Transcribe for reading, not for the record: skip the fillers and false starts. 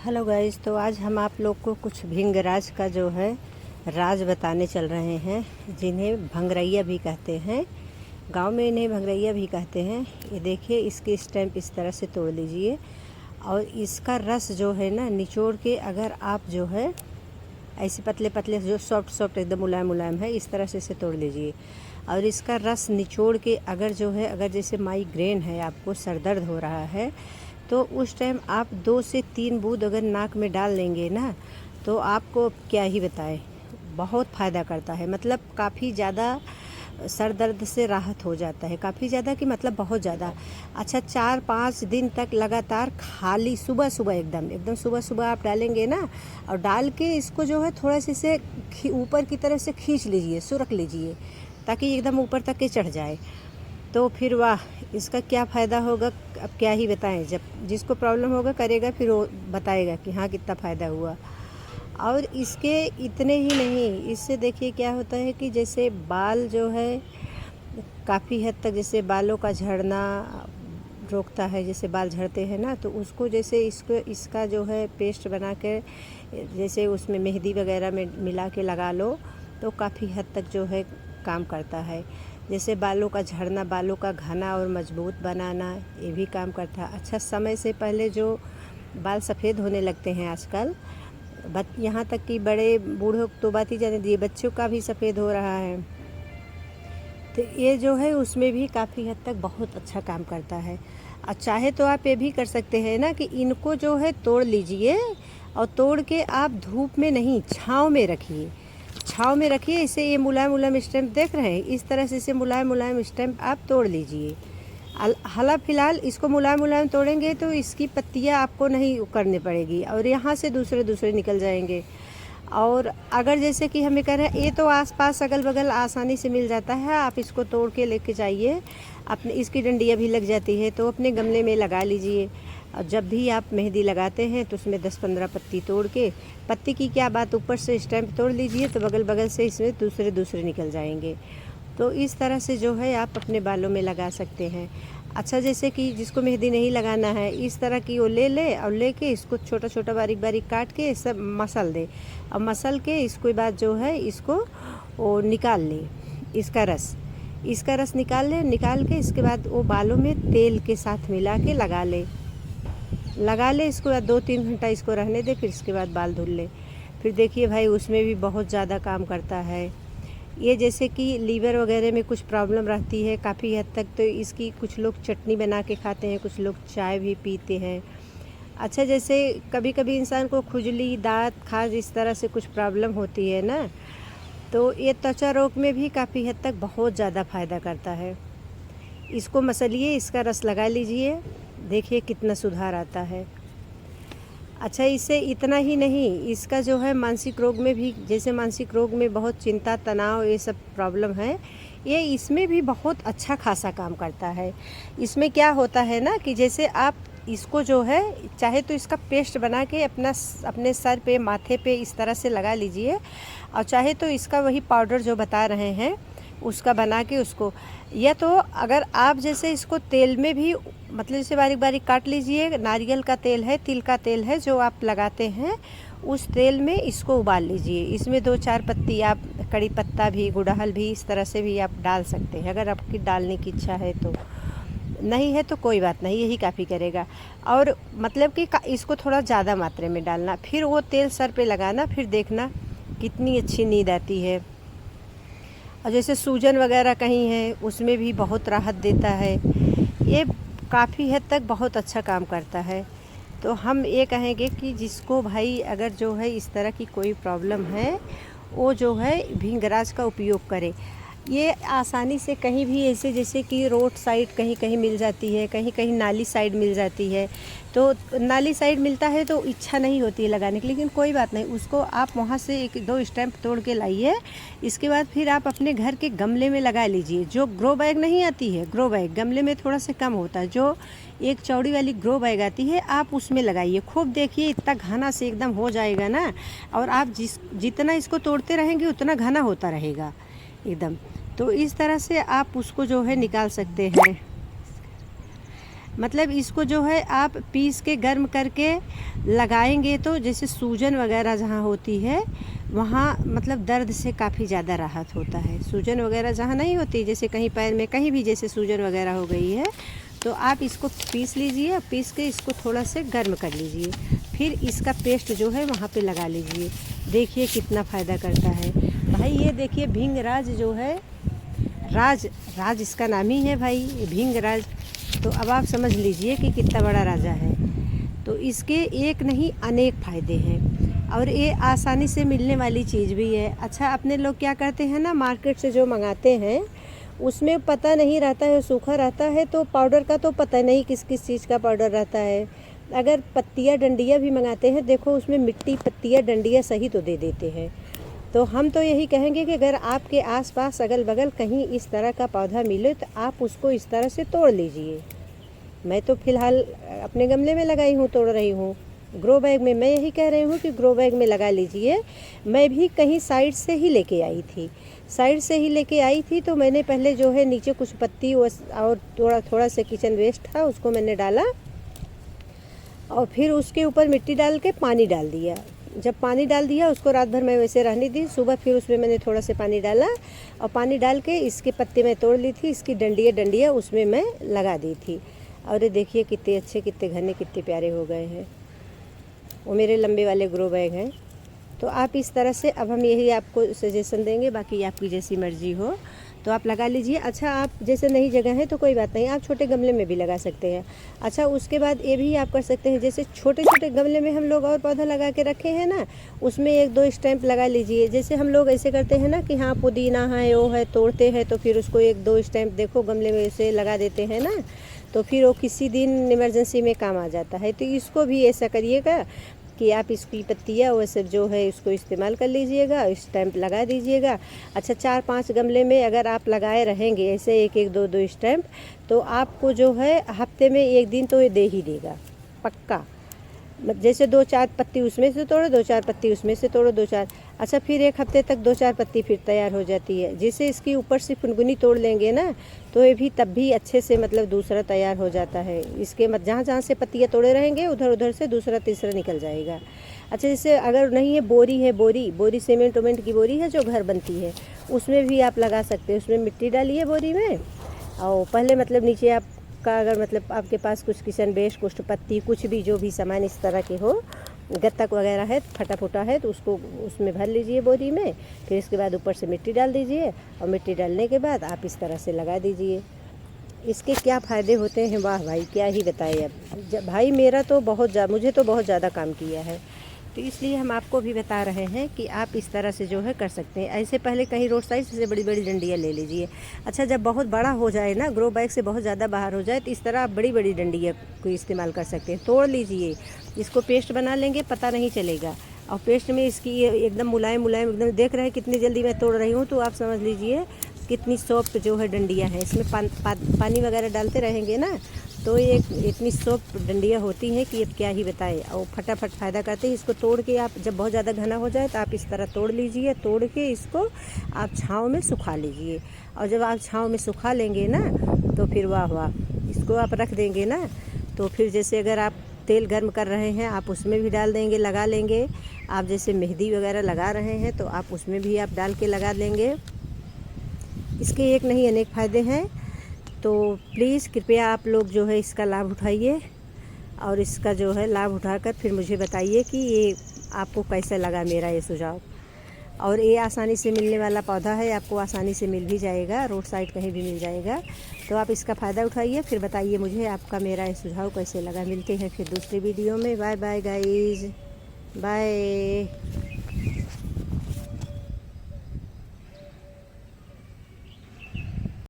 Hello guys, तो आज हम आप लोग को कुछ भृंगराज का जो है राज बताने चल रहे हैं, जिन्हें भंगरैया भी कहते हैं। गांव में इन्हें भंगरैया भी कहते हैं। ये देखिए, इसकी स्टैम्प इस तरह से तोड़ लीजिए और इसका रस जो है ना निचोड़ के, अगर आप जो है ऐसे पतले पतले जो सॉफ्ट एकदम मुलायम मुलायम है, इस तरह से इसे तोड़ लीजिए और इसका रस निचोड़ के अगर जो है, अगर जैसे माइग्रेन है, आपको सर दर्द हो रहा है, तो उस टाइम आप 2 से 3 बूंद अगर नाक में डाल लेंगे ना, तो आपको क्या ही बताएं, बहुत फ़ायदा करता है। मतलब काफ़ी ज़्यादा सर दर्द से राहत हो जाता है, काफ़ी ज़्यादा कि मतलब बहुत ज़्यादा। अच्छा, 4-5 दिन तक लगातार खाली सुबह सुबह एकदम सुबह सुबह आप डालेंगे ना, और डाल के इसको जो है थोड़ा सा इसे ऊपर की तरफ से खींच लीजिए, सुरख लीजिए, ताकि एकदम ऊपर तक के चढ़ जाए। तो फिर वाह, इसका क्या फ़ायदा होगा, अब क्या ही बताएं। जब जिसको प्रॉब्लम होगा करेगा, फिर वो बताएगा कि हाँ कितना फ़ायदा हुआ। और इसके इतने ही नहीं, इससे देखिए क्या होता है कि जैसे बाल जो है काफ़ी हद तक, जैसे बालों का झड़ना रोकता है। जैसे बाल झड़ते हैं ना, तो उसको जैसे इसका जो है पेस्ट बना के, जैसे उसमें मेहंदी वगैरह में मिला के लगा लो, तो काफ़ी हद तक जो है काम करता है। जैसे बालों का झड़ना, बालों का घना और मजबूत बनाना, ये भी काम करता है। अच्छा, समय से पहले जो बाल सफ़ेद होने लगते हैं आजकल, यहाँ तक कि बड़े बूढ़ों तो बात ही जाने दिए, बच्चों का भी सफ़ेद हो रहा है, तो ये जो है उसमें भी काफ़ी हद तक बहुत अच्छा काम करता है। और चाहे तो आप ये भी कर सकते हैं ना कि इनको जो है तोड़ लीजिए और तोड़ के आप धूप में नहीं, छाँव में रखिए, छाँव में रखिए। इसे ये मुलायम मुलायम स्टैम्प देख रहे हैं, इस तरह से इसे मुलायम मुलायम स्टैम्प आप तोड़ लीजिए। हाल फिलहाल इसको मुलायम मुलायम तोड़ेंगे तो इसकी पत्तियां आपको नहीं करनी पड़ेगी और यहाँ से दूसरे निकल जाएंगे। और अगर जैसे कि हमें कह रहे हैं, ये तो आसपास अगल बगल आसानी से मिल जाता है, आप इसको तोड़ के लेके जाइए। अपने इसकी डंडियाँ भी लग जाती है, तो अपने गमले में लगा लीजिए। और जब भी आप मेहंदी लगाते हैं तो उसमें 10-15 पत्ती तोड़ के, पत्ती की क्या बात, ऊपर से स्टैम्प तोड़ लीजिए, तो बगल बगल से इसमें दूसरे निकल जाएंगे। तो इस तरह से जो है आप अपने बालों में लगा सकते हैं। अच्छा, जैसे कि जिसको मेहंदी नहीं लगाना है, इस तरह की वो ले और लेके इसको छोटा छोटा बारीक बारीक काट के सब मसल दे, और मसल के इसके बाद जो है इसको वो निकाल ले, इसका रस निकाल के इसके बाद वो बालों में तेल के साथ मिला के लगा ले। इसके बाद 2-3 घंटा इसको रहने दे, फिर इसके बाद बाल धुल ले। फिर देखिए भाई, उसमें भी बहुत ज़्यादा काम करता है ये। जैसे कि लीवर वगैरह में कुछ प्रॉब्लम रहती है काफ़ी हद तक, तो इसकी कुछ लोग चटनी बना के खाते हैं, कुछ लोग चाय भी पीते हैं। अच्छा, जैसे कभी कभी इंसान को खुजली, दांत, खाज, इस तरह से कुछ प्रॉब्लम होती है ना, तो ये त्वचा रोग में भी काफ़ी हद तक बहुत ज़्यादा फ़ायदा करता है। इसको मसलिए, इसका रस लगा लीजिए, देखिए कितना सुधार आता है। अच्छा, इससे इतना ही नहीं, इसका जो है मानसिक रोग में भी, जैसे मानसिक रोग में बहुत चिंता, तनाव, ये सब प्रॉब्लम है, ये इसमें भी बहुत अच्छा खासा काम करता है। इसमें क्या होता है ना कि जैसे आप इसको जो है, चाहे तो इसका पेस्ट बना के अपने सर पे, माथे पे इस तरह से लगा लीजिए, और चाहे तो इसका वही पाउडर जो बता रहे हैं उसका बना के उसको, या तो अगर आप जैसे इसको तेल में भी, मतलब जैसे बारीक बारीक काट लीजिए, नारियल का तेल है, तिल का तेल है जो आप लगाते हैं, उस तेल में इसको उबाल लीजिए। इसमें 2-4 पत्ती आप कड़ी पत्ता भी, गुड़हल भी, इस तरह से भी आप डाल सकते हैं, अगर आपकी डालने की इच्छा है तो। नहीं है तो कोई बात नहीं, यही काफ़ी करेगा। और मतलब कि इसको थोड़ा ज़्यादा मात्रा में डालना, फिर वो तेल सर पे लगाना, फिर देखना कितनी अच्छी नींद आती है। और जैसे सूजन वगैरह कहीं है, उसमें भी बहुत राहत देता है। ये काफ़ी हद तक बहुत अच्छा काम करता है। तो हम ये कहेंगे कि जिसको भाई अगर जो है इस तरह की कोई प्रॉब्लम है, वो जो है भृंगराज का उपयोग करे। ये आसानी से कहीं भी, ऐसे जैसे कि रोड साइड कहीं कहीं मिल जाती है, कहीं कहीं नाली साइड मिल जाती है, तो नाली साइड मिलता है तो इच्छा नहीं होती है लगाने की, लेकिन कोई बात नहीं, उसको आप वहाँ से 1-2 स्टैम्प तोड़ के लाइए। इसके बाद फिर आप अपने घर के गमले में लगा लीजिए। जो ग्रो बैग नहीं आती है, ग्रो बैग गमले में थोड़ा सा कम होता है, जो एक चौड़ी वाली ग्रो बैग आती है, आप उसमें लगाइए। खूब देखिए, इतना घना से एकदम हो जाएगा ना, और आप जितना इसको तोड़ते रहेंगे उतना घना होता रहेगा एकदम। तो इस तरह से आप उसको जो है निकाल सकते हैं। मतलब इसको जो है आप पीस के गर्म करके लगाएंगे तो जैसे सूजन वगैरह जहाँ होती है वहाँ मतलब दर्द से काफ़ी ज़्यादा राहत होता है। सूजन वगैरह जहाँ नहीं होती, जैसे कहीं पैर में कहीं भी जैसे सूजन वगैरह हो गई है, तो आप इसको पीस लीजिए। पीस के इसको थोड़ा से गर्म कर लीजिए, फिर इसका पेस्ट जो है वहाँ पे लगा लीजिए। देखिए कितना फ़ायदा करता है भाई। ये देखिए भिंगराज जो है, राज इसका नाम ही है भाई, भिंगराज। तो अब आप समझ लीजिए कि कितना बड़ा राजा है। तो इसके एक नहीं अनेक फ़ायदे हैं और ये आसानी से मिलने वाली चीज़ भी है। अच्छा, अपने लोग क्या करते हैं ना, मार्केट से जो मंगाते हैं उसमें पता नहीं रहता है, सूखा रहता है, तो पाउडर का तो पता नहीं किस किस चीज़ का पाउडर रहता है। अगर पत्तियाँ डंडियाँ भी मंगाते हैं, देखो उसमें मिट्टी पत्तियाँ डंडियाँ सही तो दे देते हैं। तो हम तो यही कहेंगे कि अगर आपके आसपास अगल बगल कहीं इस तरह का पौधा मिले तो आप उसको इस तरह से तोड़ लीजिए। मैं तो फ़िलहाल अपने गमले में लगाई हूँ, तोड़ रही हूँ। ग्रो बैग में मैं यही कह रही हूँ कि ग्रो बैग में लगा लीजिए। मैं भी कहीं साइड से ही लेके आई थी, तो मैंने पहले जो है नीचे कुछ पत्ती और थोड़ा सा किचन वेस्ट था, उसको मैंने डाला और फिर उसके ऊपर मिट्टी डाल के पानी डाल दिया। जब पानी डाल दिया उसको रात भर मैं वैसे रहने दी। सुबह फिर उसमें मैंने थोड़ा सा पानी डाला और पानी डाल के इसके पत्ते मैं तोड़ ली थी, इसकी डंडियाँ उसमें मैं लगा दी थी। और ये देखिए कितने अच्छे, कितने घने, कितने प्यारे हो गए हैं। वो मेरे लंबे वाले ग्रो बैग हैं। तो आप इस तरह से, अब हम यही आपको सजेशन देंगे, बाकी आपकी जैसी मर्जी हो तो आप लगा लीजिए। अच्छा, आप जैसे नई जगह है तो कोई बात नहीं, आप छोटे गमले में भी लगा सकते हैं। अच्छा, उसके बाद ये भी आप कर सकते हैं, जैसे छोटे छोटे गमले में हम लोग और पौधा लगा के रखे हैं ना, उसमें 1-2 स्टैम्प लगा लीजिए। जैसे हम लोग ऐसे करते हैं ना कि हाँ पुदीना है, वो है, तोड़ते हैं तो फिर उसको 1-2 स्टैम्प देखो गमले में ऐसे लगा देते हैं ना, तो फिर वो किसी दिन इमरजेंसी में काम आ जाता है। तो इसको भी ऐसा करिएगा कि आप इसकी पत्तियाँ वो सब जो है उसको इस्तेमाल कर लीजिएगा, स्टैम्प लगा दीजिएगा। अच्छा, 4-5 गमले में अगर आप लगाए रहेंगे ऐसे 1-1, 2-2 स्टैम्प, तो आपको जो है हफ्ते में 1 दिन तो ये दे ही देगा पक्का। जैसे 2-4 पत्ती उसमें से तोड़ो, 2-4 पत्ती उसमें से तोड़ो, 2-4। अच्छा, फिर 1 हफ्ते तक 2-4 पत्ती फिर तैयार हो जाती है। जैसे इसकी ऊपर से फुनगुनी तोड़ लेंगे ना, तो ये भी तब भी अच्छे से मतलब दूसरा तैयार हो जाता है। इसके जहाँ जहाँ से पत्तियाँ तोड़े रहेंगे उधर उधर से दूसरा तीसरा निकल जाएगा। अच्छा, जैसे अगर नहीं है, बोरी सीमेंट उमेंट की बोरी है जो घर बनती है, उसमें भी आप लगा सकते हैं। उसमें मिट्टी डालिए बोरी में, और पहले मतलब नीचे आप का अगर मतलब आपके पास कुछ किचन वेस्ट, कुछ पत्ती, कुछ भी जो भी सामान इस तरह के हो, गत्तक वगैरह है, फटा फूटा है, तो उसको उसमें भर लीजिए बोरी में। फिर इसके बाद ऊपर से मिट्टी डाल दीजिए और मिट्टी डालने के बाद आप इस तरह से लगा दीजिए। इसके क्या फ़ायदे होते हैं, वाह भाई क्या ही बताए। अब भाई मेरा तो मुझे तो बहुत ज़्यादा काम किया है, तो इसलिए हम आपको भी बता रहे हैं कि आप इस तरह से जो है कर सकते हैं। ऐसे पहले कहीं रोड साइड से बड़ी बड़ी डंडियाँ ले लीजिए। अच्छा, जब बहुत बड़ा हो जाए ना, ग्रो बैग से बहुत ज़्यादा बाहर हो जाए, तो इस तरह आप बड़ी बड़ी डंडियाँ को इस्तेमाल कर सकते हैं। तोड़ लीजिए, इसको पेस्ट बना लेंगे, पता नहीं चलेगा। और पेस्ट में इसकी एकदम मुलायम एकदम, देख रहे हैं कितनी जल्दी मैं तोड़ रही हूँ, तो आप समझ लीजिए कितनी सॉफ्ट जो है डंडियाँ हैं। इसमें पानी वगैरह डालते रहेंगे ना, तो ये इतनी सॉफ्ट डंडियाँ होती हैं कि अब क्या ही बताएं, और फटाफट फ़ायदा करते हैं। इसको तोड़ के आप जब बहुत ज़्यादा घना हो जाए तो आप इस तरह तोड़ लीजिए। तोड़ के इसको आप छाँव में सुखा लीजिए, और जब आप छाँव में सुखा लेंगे ना, तो फिर वाह वाह, इसको आप रख देंगे ना, तो फिर जैसे अगर आप तेल गर्म कर रहे हैं आप उसमें भी डाल देंगे, लगा लेंगे। आप जैसे मेहंदी वगैरह लगा रहे हैं तो आप उसमें भी आप डाल के लगा लेंगे। इसके एक नहीं अनेक फ़ायदे हैं। तो प्लीज़ कृपया आप लोग जो है इसका लाभ उठाइए, और इसका जो है लाभ उठाकर फिर मुझे बताइए कि ये आपको कैसा लगा मेरा ये सुझाव। और ये आसानी से मिलने वाला पौधा है, आपको आसानी से मिल भी जाएगा, रोड साइड कहीं भी मिल जाएगा। तो आप इसका फ़ायदा उठाइए, फिर बताइए मुझे आपका मेरा ये सुझाव कैसे लगा। मिलते हैं फिर दूसरे वीडियो में। Bye bye guys, bye.